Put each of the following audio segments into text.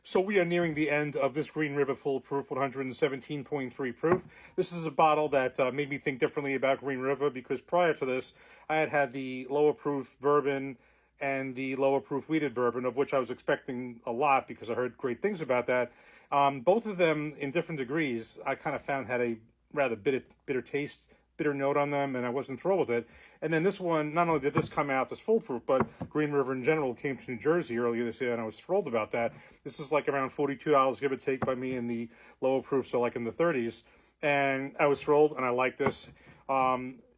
So we are nearing the end of this Green River Full Proof 117.3 proof. This is a bottle that made me think differently about Green River, because prior to this, I had the lower proof bourbon and the lower proof wheated bourbon, of which I was expecting a lot because I heard great things about that. Both of them, in different degrees, I kind of found had a rather bitter taste, bitter note on them, and I wasn't thrilled with it. And then this one, not only did this come out as full proof, but Green River in general came to New Jersey earlier this year, and I was thrilled about that. This is like around $42, give or take, by me in the lower proof, so like in the 30s. And I was thrilled, and I like this.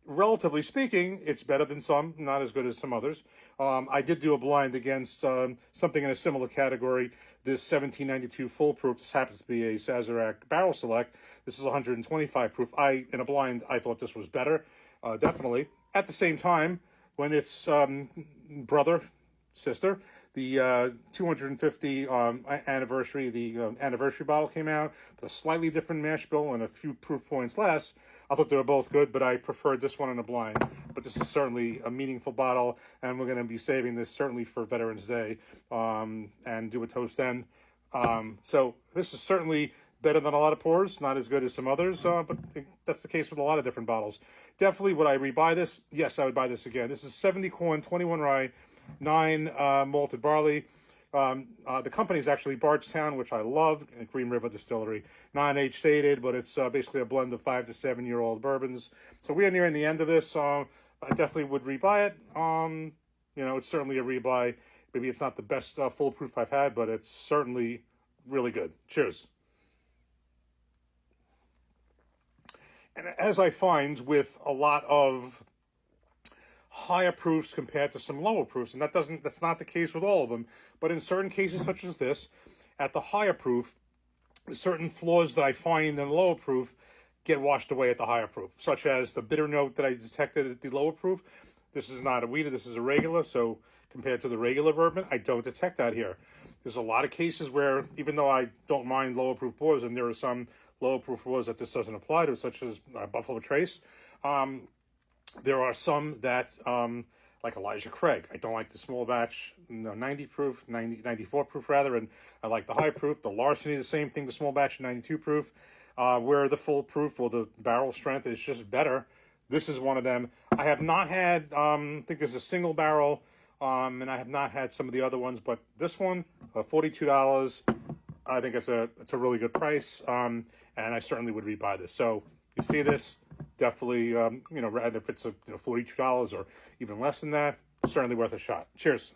Relatively speaking, it's better than some, not as good as some others. I did do a blind against something in a similar category, this 1792 full proof. This happens to be a Sazerac Barrel Select. This is 125 proof. In a blind, I thought this was better, definitely. At the same time, when it's brother, sister, the 250 anniversary, the anniversary bottle came out with a slightly different mash bill and a few proof points less. I thought they were both good, but I preferred this one in a blind. But this is certainly a meaningful bottle, and we're going to be saving this certainly for Veterans Day and do a toast then. So this is certainly better than a lot of pours, not as good as some others, but that's the case with a lot of different bottles. Definitely, would I rebuy this? Yes, I would buy this again. This is 70 corn, 21 rye, 9 malted barley. The company is actually Bardstown, which I love, Green River Distillery. Non-age stated, but it's basically a blend of 5 to 7 year old bourbons. So we are nearing the end of this. I definitely would rebuy it. It's certainly a rebuy. Maybe it's not the best full proof I've had, but it's certainly really good. Cheers. And as I find with a lot of higher proofs compared to some lower proofs, and that's not the case with all of them, but in certain cases such as this, at the higher proof, certain flaws that I find in the lower proof get washed away at the higher proof, such as the bitter note that I detected at the lower proof. This is not a wheated, this is a regular, so compared to the regular bourbon, I don't detect that here. There's a lot of cases where, even though I don't mind lower proof pours, and there are some lower proof pours that this doesn't apply to, such as Buffalo Trace, there are some that, like Elijah Craig, I don't like the small batch, 90 proof, 94 proof rather, and I like the high proof. The Larceny, the same thing, the small batch, 92 proof, where the full proof or the barrel strength is just better. This is one of them. I have not had, I think there's a single barrel, and I have not had some of the other ones, but this one, $42, I think it's a really good price, and I certainly would rebuy this. So you see this, definitely, if it's $42 or even less than that, certainly worth a shot. Cheers.